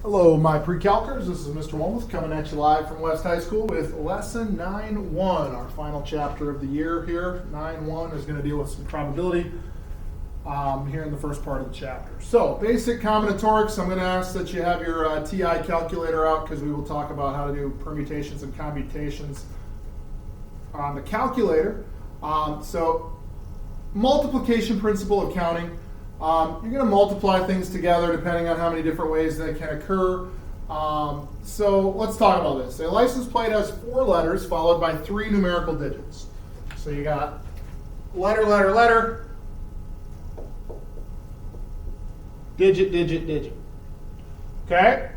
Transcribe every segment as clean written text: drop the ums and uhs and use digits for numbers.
Hello, my pre-calcers. This is Mr. Wilmuth coming at you live from West High School with Lesson 9.1, our final chapter of the year here. 9.1 is going to deal with some probability here in the first part of the chapter. So, basic combinatorics. I'm going to ask that you have your TI calculator out because we will talk about how to do permutations and combinations on the calculator. So, multiplication principle of counting. You're going to multiply things together depending on how many different ways they can occur. So let's talk about this. A license plate has 4 letters followed by 3 numerical digits. So you got letter, letter, letter, digit, digit, digit. Okay?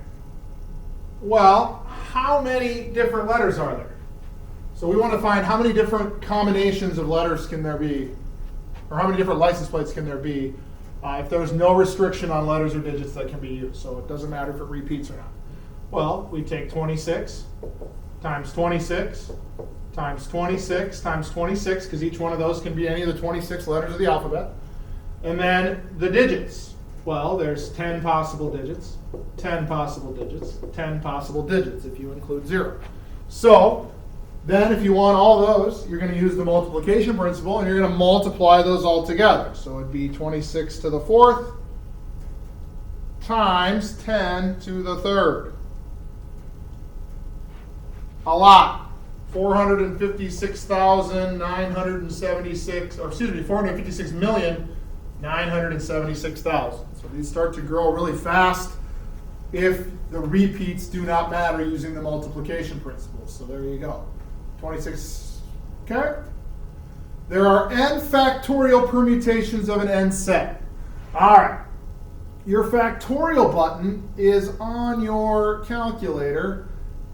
Well, how many different letters are there? So we want to find how many different combinations of letters can there be, or how many different license plates can there be if there's no restriction on letters or digits that can be used. So it doesn't matter if it repeats or not. Well, we take 26 times 26 times 26 times 26, because each one of those can be any of the 26 letters of the alphabet. And then the digits. Well, there's 10 possible digits, 10 possible digits, 10 possible digits if you include 0. So then if you want all those, you're going to use the multiplication principle, and you're going to multiply those all together. So it'd be 26 to the 4th times 10 to the 3rd. A lot. 456,976, or excuse me, 456,976,000. So these start to grow really fast if the repeats do not matter using the multiplication principle. So there you go. 26, okay? There are n factorial permutations of an n set. All right. Your factorial button is on your calculator,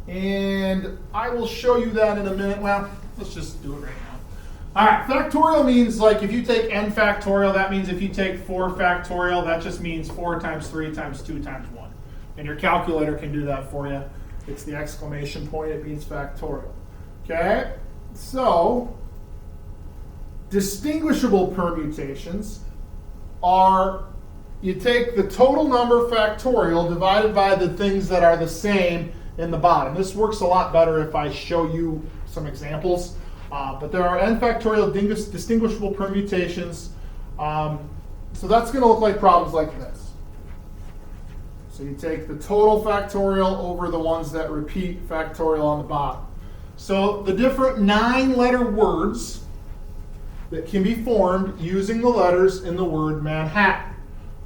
and I will show you that in a minute. Well, let's just do it right now. All right, factorial means, like, if you take n factorial, that means if you take 4 factorial, that just means 4 times 3 times 2 times 1. And your calculator can do that for you. It's the exclamation point. It means factorial. Okay, so distinguishable permutations are, you take the total number factorial divided by the things that are the same in the bottom. This works a lot better if I show you some examples, but there are n factorial distinguishable permutations. So that's going to look like problems like this. So you take the total factorial over the ones that repeat factorial on the bottom. So the different 9-letter words that can be formed using the letters in the word Manhattan.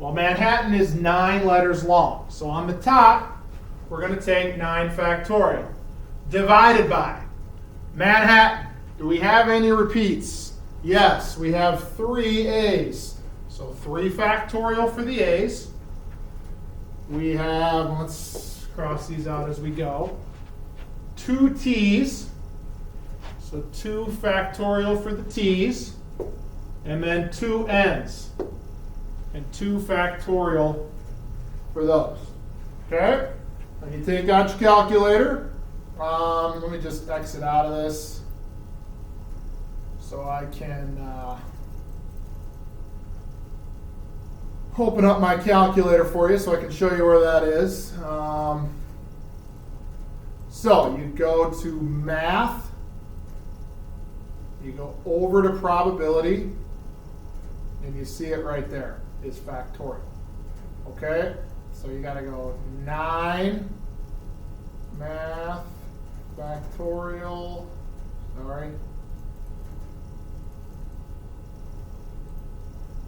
Well, Manhattan is 9 letters long. So on the top, we're going to take 9 factorial. Divided by Manhattan. Do we have any repeats? Yes, we have 3 A's. So 3 factorial for the A's. We have, let's cross these out as we go, 2 T's, so 2 factorial for the T's, and then 2 N's, and 2 factorial for those. Okay? When you take out your calculator, let me just exit out of this so I can open up my calculator for you so I can show you where that is. So you go to math, you go over to probability, and you see it right there. It's factorial. Okay? So you got to go 9 math factorial,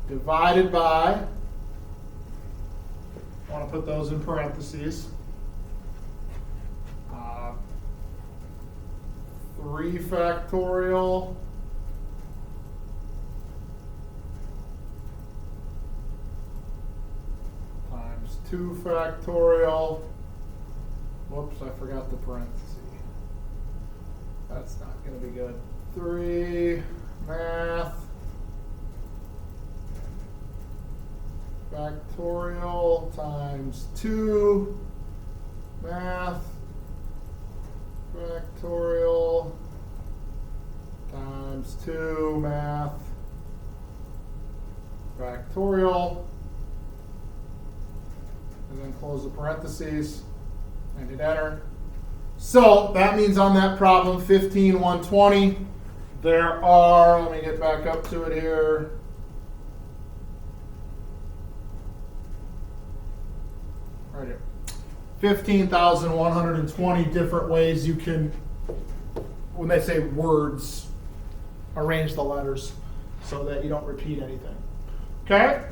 divided by, I want to put those in parentheses, 3 factorial times 2 factorial. Whoops, I forgot the parenthesis. That's not going to be good. 3 math factorial times 2 math factorial times 2 math factorial. and then close the parentheses, and hit enter. So that means on that problem, 15,120, there are, let me get back up to it here. Right here. 15,120 different ways you can, when they say words, arrange the letters so that you don't repeat anything. Okay?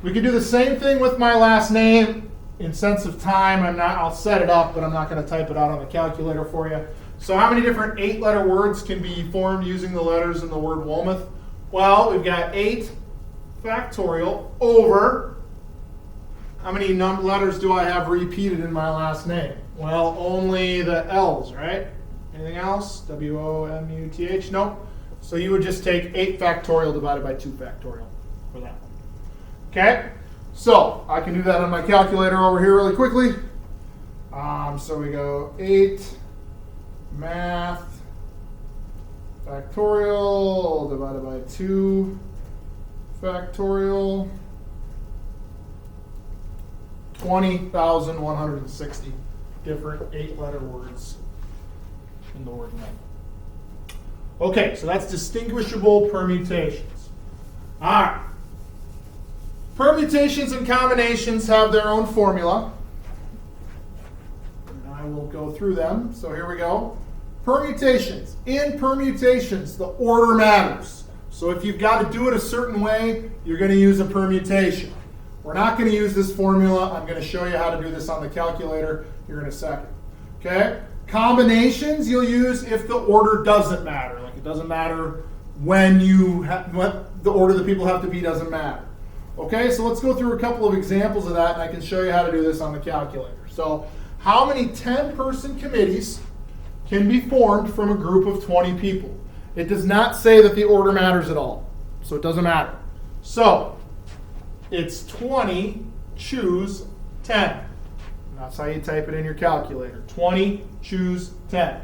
We can do the same thing with my last name. In sense of time, I'll set it up, but I'm not going to type it out on the calculator for you. So how many different 8-letter words can be formed using the letters in the word Wilmoth? Well, we've got 8 factorial over, how many letters do I have repeated in my last name? Well, only the L's, right? Anything else? W-O-M-U-T-H? Nope. So you would just take 8 factorial divided by 2 factorial for that one. Okay? So I can do that on my calculator over here really quickly. So we go 8 math factorial divided by 2 factorial. 20,160 different 8-letter words in the word name. Okay, so that's distinguishable permutations. All right. Permutations and combinations have their own formula. And I will go through them. So here we go. Permutations. In permutations, the order matters. So if you've got to do it a certain way, you're going to use a permutation. We're not going to use this formula. I'm going to show you how to do this on the calculator here in a second. Okay? Combinations you'll use if the order doesn't matter. Like it doesn't matter when what the order the people have to be doesn't matter. Okay, so let's go through a couple of examples of that, and I can show you how to do this on the calculator. So how many 10-person committees can be formed from a group of 20 people? It does not say that the order matters at all, so it doesn't matter. So it's 20, choose 10. And that's how you type it in your calculator. 20, choose 10.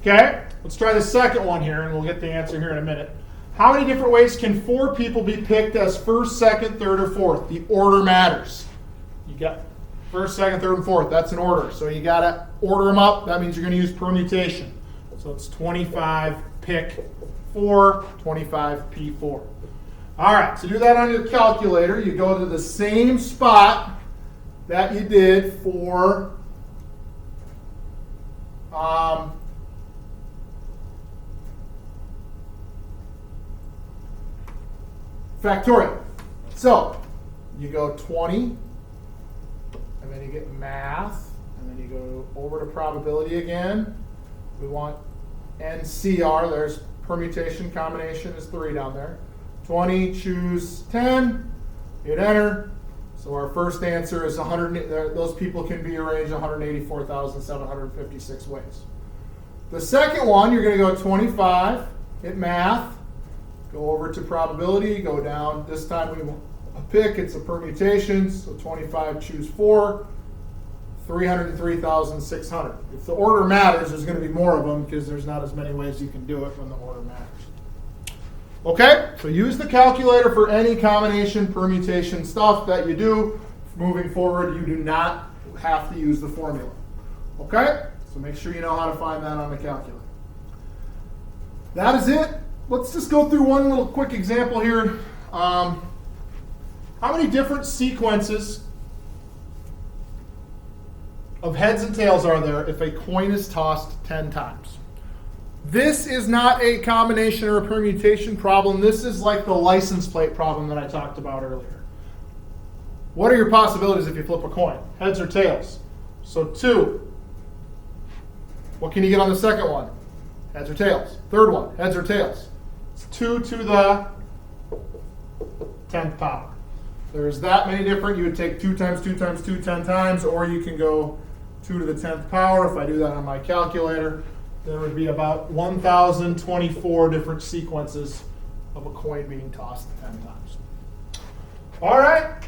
Okay, let's try the second one here, and we'll get the answer here in a minute. How many different ways can 4 people be picked as first, second, third, or fourth? The order matters. You got first, second, third, and fourth. That's an order. So you got to order them up. That means you're going to use permutation. So it's 25 pick 4, 25 P4. All right, to do that on your calculator, you go to the same spot that you did for factorial. So you go 20, and then you get math, and then you go over to probability again. We want NCR, there's permutation combination is 3 down there. 20, choose 10, hit enter. So our first answer is 100, those people can be arranged 184,756 ways. The second one, you're going to go 25, hit math, go over to probability, go down. This time we want a pick, it's a permutation, so 25, choose 4, 303,600. If the order matters, there's going to be more of them because there's not as many ways you can do it when the order matters. Okay, so use the calculator for any combination, permutation stuff that you do. Moving forward, you do not have to use the formula. Okay, so make sure you know how to find that on the calculator. That is it. Let's just go through one little quick example here. How many different sequences of heads and tails are there if a coin is tossed 10 times? This is not a combination or a permutation problem. This is like the license plate problem that I talked about earlier. What are your possibilities if you flip a coin? Heads or tails? So 2. What can you get on the second one? Heads or tails? Third one, heads or tails? It's 2 to the 10th power. There's that many different. You would take 2 times 2 times 2 10 times, or you can go 2 to the 10th power. If I do that on my calculator, there would be about 1,024 different sequences of a coin being tossed 10 times. All right.